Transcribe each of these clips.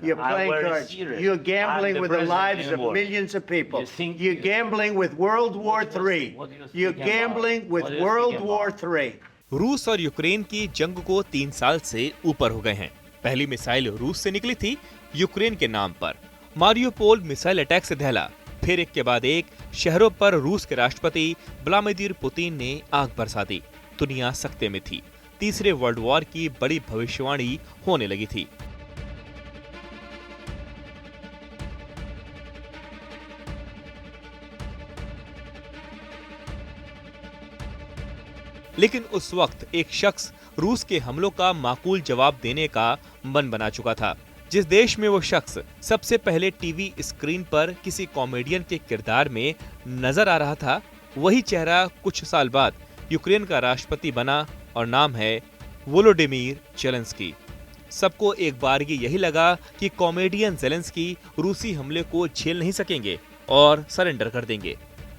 You're playing cards. You're gambling with the lives of millions of people. You're gambling with World War III. You're gambling with World War III. रूस और Ukraine की जंग को 3 साल से ऊपर हो गए हैं। पहली मिसाइल रूस से निकली थी यूक्रेन के नाम पर। मारियोपोल मिसाइल अटैक से दहला, फिर एक के बाद एक शहरों पर रूस के राष्ट्रपति व्लादिमीर पुतिन ने आग बरसा दी। दुनिया सकते में थी। तीसरे वर्ल्ड वॉर की बड़ी भविष्यवाणी होने लगी थी। लेकिन उस वक्त एक शख्स रूस के हमलों का माकूल जवाब देने का मन बना चुका था। जिस देश में वो शख्स सबसे पहले टीवी स्क्रीन पर किसी कॉमेडियन के किरदार में नजर आ रहा था, वही चेहरा कुछ साल बाद यूक्रेन का राष्ट्रपति बना और नाम है वोलोडिमीर ज़ेलेंस्की। सबको एक बारगी यही लगा कि कॉमेडियन ज़ेलेंस्की रूसी हमले को झेल नहीं सकेंगे और सरेंडर कर देंगे।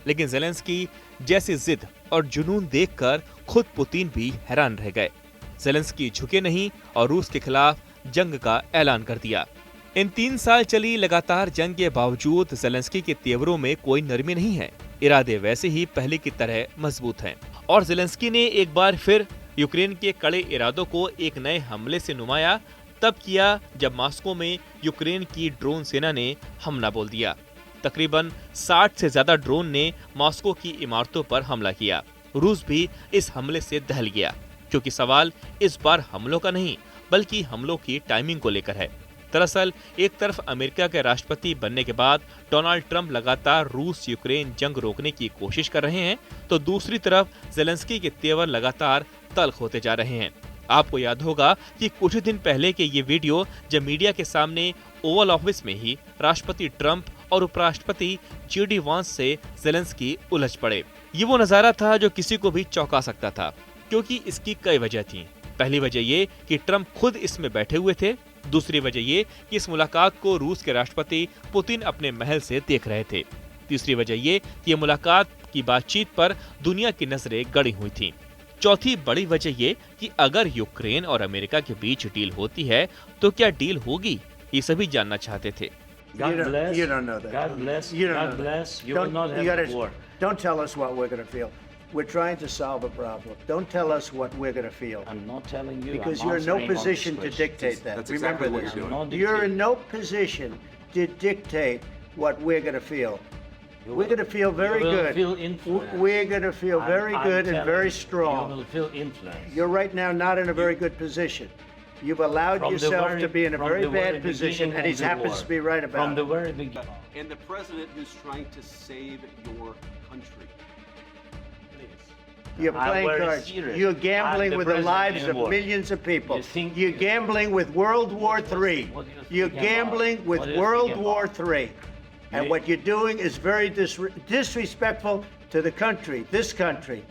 लेकिन ज़ेलेंस्की जैसी जिद और जुनून देखकर खुद पुतिन भी हैरान रह गए। ज़ेलेंस्की झुके नहीं और रूस के खिलाफ जंग का ऐलान कर दिया। इन 3 साल चली लगातार जंग के बावजूद ज़ेलेंस्की के तेवरों में कोई नरमी नहीं है। इरादे वैसे ही पहले की तरह मजबूत हैं। और ज़ेलेंस्की ने एक बार फिर यूक्रेन के कड़े इरादों को एक नए हमले से नुमाया तब किया जब मॉस्को में यूक्रेन की ड्रोन सेना ने हमला बोल दिया। तकरीबन 60 से ज्यादा ड्रोन ने मॉस्को की इमारतों पर हमला किया। रूस भी इस हमले से दहल गया, क्योंकि सवाल इस बार हमलों का नहीं बल्कि हमलों की टाइमिंग को लेकर है। दरअसल एक तरफ अमेरिका के राष्ट्रपति बनने के बाद डोनाल्ड ट्रंप लगातार रूस यूक्रेन जंग रोकने की कोशिश कर रहे हैं, तो दूसरी तरफ ज़ेलेंस्की के तेवर लगातार तल्ख होते जा रहे हैं। आपको याद होगा कि कुछ दिन पहले के ये वीडियो जब मीडिया के सामने ओवल ऑफिस में ही राष्ट्रपति ट्रंप और उपराष्ट्रपति जेडी वांस से ज़ेलेंस्की उलझ पड़े। ये वो नजारा था जो किसी को भी चौंका सकता था, क्योंकि इसकी कई वजह थी। पहली वजह ये कि ट्रंप खुद इसमें बैठे हुए थे। दूसरी वजह ये कि इस मुलाकात को रूस के राष्ट्रपति पुतिन अपने महल से देख रहे थे। तीसरी वजह ये कि मुलाकात की बातचीत पर दुनिया की नजरें गड़ी हुई थीं। चौथी बड़ी वजह ये कि अगर यूक्रेन और अमेरिका के बीच डील होती है तो क्या डील होगी, ये सभी जानना चाहते थे। God bless. You don't know that. God bless. You don't God know bless. that. You will not have a war. Don't tell us what we're going to feel. We're trying to solve a problem. Don't tell us what we're going to feel. I'm not telling you. Because I'm you're in no answering all position to these dictate that. That's exactly Remember what this. you're questions. doing. You're in no position to dictate what we're going to feel. We're going to feel very You will good. feel influenced. We're going to feel very I'm good and telling very you, strong. You will feel influenced. You're right now not in a very good position. You've allowed From the yourself very- to be in a from very the very bad position, beginning and he of the happens war. to be right about From the it. very beginning. And the president who's trying to save your country. Please. You're I'm playing very cards. serious. You're gambling I'm the with the president lives in of war. millions of people. You think You're you- gambling with World War III. What are you You're speaking gambling about? with What are you World speaking War about? III. And You- what you're doing is very disrespectful to the country, this country,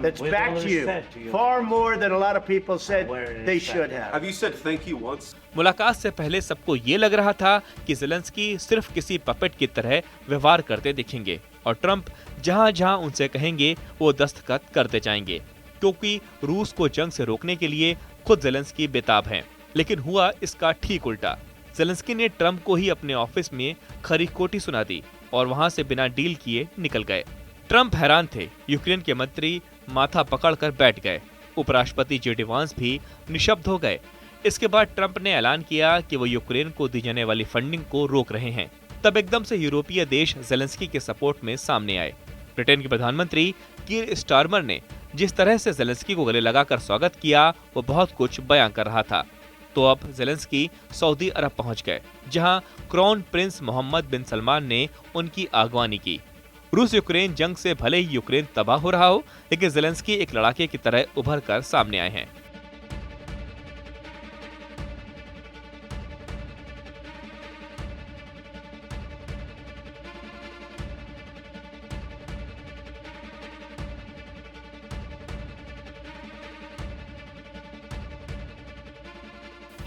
that's with back all to you, respect to you. far more than a lot of people said Very they respect. should have. Have you said thank you once? मुलाकात से पहले सबको ये लग रहा था कि Zelensky सिर्फ किसी पपेट की तरह व्यवहार करते दिखेंगे और ट्रंप जहां जहां उनसे कहेंगे वो दस्तखत करते जाएंगे, क्योंकि रूस को जंग से रोकने के लिए खुद ज़ेलेंस्की बेताब हैं। लेकिन हुआ इसका ठीक उल्टा। ज़ेलेंस्की ने ट्रंप को ही अपने ऑफिस में खरी खोटी सुना दी और वहां से बिना डील किए निकल गए। ट्रंप हैरान थे। यूक्रेन के मंत्री माथा पकड़कर बैठ गए। उपराष्ट्रपति जेडी वांस भी निशब्द हो गए। इसके बाद ट्रंप ने ऐलान किया कि वो यूक्रेन को दी जाने वाली फंडिंग को रोक रहे हैं। तब एकदम से यूरोपीय देश ज़ेलेंस्की के सपोर्ट में सामने आए। ब्रिटेन के प्रधानमंत्री कीर स्टारमर ने जिस तरह से ज़ेलेंस्की को गले लगाकर स्वागत किया, वो बहुत कुछ बयां कर रहा था। तो अब ज़ेलेंस्की सऊदी अरब पहुंच गए, जहां क्राउन प्रिंस मोहम्मद बिन सलमान ने उनकी आगवानी की। रूस यूक्रेन जंग से भले ही यूक्रेन तबाह हो रहा हो, लेकिन ज़ेलेंस्की एक लड़ाके की तरह उभर कर सामने आए हैं।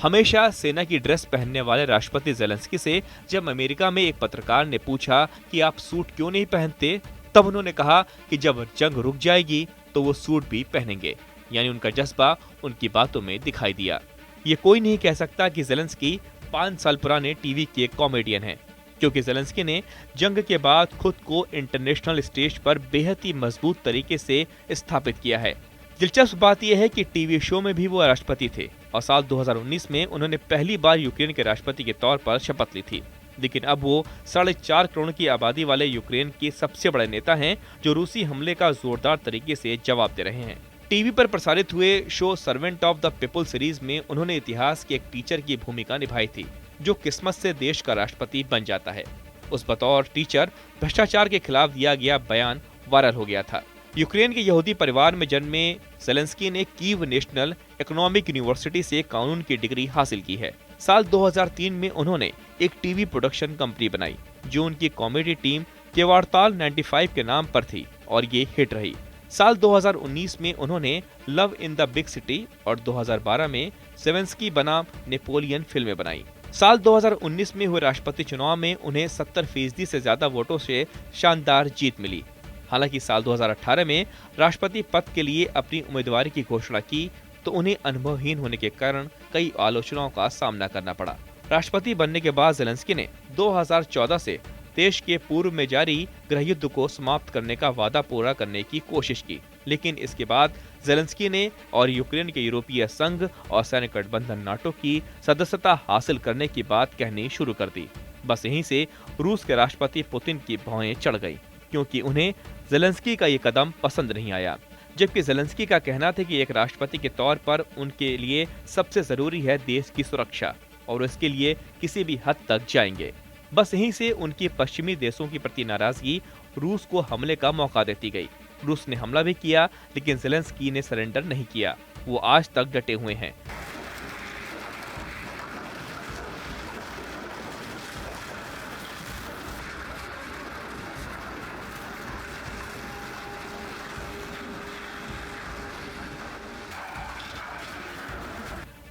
हमेशा सेना की ड्रेस पहनने वाले राष्ट्रपति ज़ेलेंस्की से जब अमेरिका में एक पत्रकार ने पूछा कि आप सूट क्यों नहीं पहनते, तब उन्होंने कहा कि जब जंग रुक जाएगी तो वो सूट भी पहनेंगे। यानी उनका जज्बा उनकी बातों में दिखाई दिया। ये कोई नहीं कह सकता कि ज़ेलेंस्की 5 साल पुराने टीवी के कॉमेडियन हैं, क्योंकि ज़ेलेंस्की ने जंग के बाद खुद को इंटरनेशनल स्टेज पर बेहद ही मजबूत तरीके से स्थापित किया है। दिलचस्प बात यह है कि टीवी शो में भी वो राष्ट्रपति थे और साल 2019 में उन्होंने पहली बार यूक्रेन के राष्ट्रपति के तौर पर शपथ ली थी। लेकिन अब वो 4.5 करोड़ की आबादी वाले यूक्रेन के सबसे बड़े नेता हैं, जो रूसी हमले का जोरदार तरीके से जवाब दे रहे हैं। टीवी पर प्रसारित हुए show servant of the people series में उन्होंने इतिहास के एक टीचर की भूमिका निभाई थी, जो किस्मत से देश का राष्ट्रपति बन जाता है। उस बतौर टीचर भ्रष्टाचार के खिलाफ दिया गया बयान वायरल हो गया था। यूक्रेन के यहूदी परिवार में जन्मे ज़ेलेंस्की ने कीव नेशनल इकोनॉमिक यूनिवर्सिटी से कानून की डिग्री हासिल की है। साल 2003 में उन्होंने एक टीवी प्रोडक्शन कंपनी बनाई, जो उनकी कॉमेडी टीम केवाड़ताल 95 के नाम पर थी और ये हिट रही। साल 2019 में उन्होंने love in the big city और 2012 में ज़ेलेंस्की बनाम नेपोलियन फिल्में बनाई। साल 2019 में हुए राष्ट्रपति चुनाव में उन्हें 70% से ज्यादा वोटों से शानदार जीत मिली। हालांकि साल 2018 में राष्ट्रपति पद के लिए अपनी उम्मीदवारी की घोषणा की तो उन्हें अनुभवहीन होने के कारण कई आलोचनाओं का सामना करना पड़ा। राष्ट्रपति बनने के बाद ज़ेलेंस्की ने 2014 से देश के पूर्व में जारी गृहयुद्ध को समाप्त करने का वादा पूरा करने की कोशिश की, लेकिन इसके बाद ज़ेलेंस्की ने और यूक्रेन के यूरोपीय संघ और सैनिक गठबंधन नाटो की सदस्यता हासिल करने की बात कहनी शुरू कर दी। बस यहीं से रूस के राष्ट्रपति पुतिन की भौहें चढ़ गई, क्योंकि उन्हें ज़ेलेंस्की का ये कदम पसंद नहीं आया। जबकि ज़ेलेंस्की का कहना था कि एक राष्ट्रपति के तौर पर उनके लिए सबसे जरूरी है देश की सुरक्षा और इसके लिए किसी भी हद तक जाएंगे। बस यहीं से उनकी पश्चिमी देशों की प्रति नाराजगी रूस को हमले का मौका देती गई। रूस ने हमला भी किया, लेकिन ज़ेलेंस्की ने सरेंडर नहीं किया। वो आज तक डटे हुए हैं।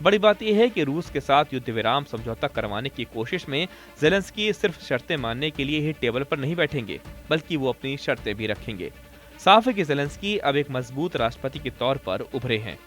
बड़ी बात यह है कि रूस के साथ युद्ध विराम समझौता करवाने की कोशिश में ज़ेलेंस्की सिर्फ शर्तें मानने के लिए ही टेबल पर नहीं बैठेंगे, बल्कि वो अपनी शर्तें भी रखेंगे। साफ है कि ज़ेलेंस्की अब एक मजबूत राष्ट्रपति के तौर पर उभरे हैं।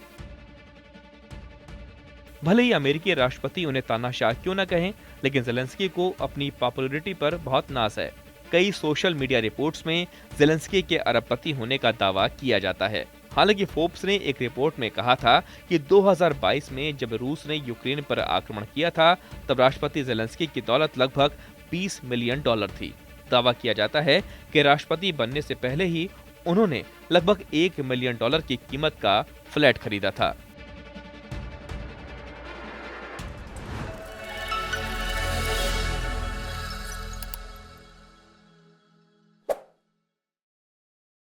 भले ही अमेरिकी राष्ट्रपति उन्हें तानाशाह क्यों न कहें, लेकिन ज़ेलेंस्की को अपनी पॉपुलैरिटी पर बहुत नाज है। कई सोशल मीडिया रिपोर्ट्स में ज़ेलेंस्की के अरबपति होने का दावा किया जाता है। हालांकि फोर्ब्स ने एक रिपोर्ट में कहा था कि 2022 में जब रूस ने यूक्रेन पर आक्रमण किया था, तब राष्ट्रपति ज़ेलेंस्की की दौलत लगभग $20 मिलियन थी। दावा किया जाता है कि राष्ट्रपति बनने से पहले ही उन्होंने लगभग $1 मिलियन की कीमत का फ्लैट खरीदा था।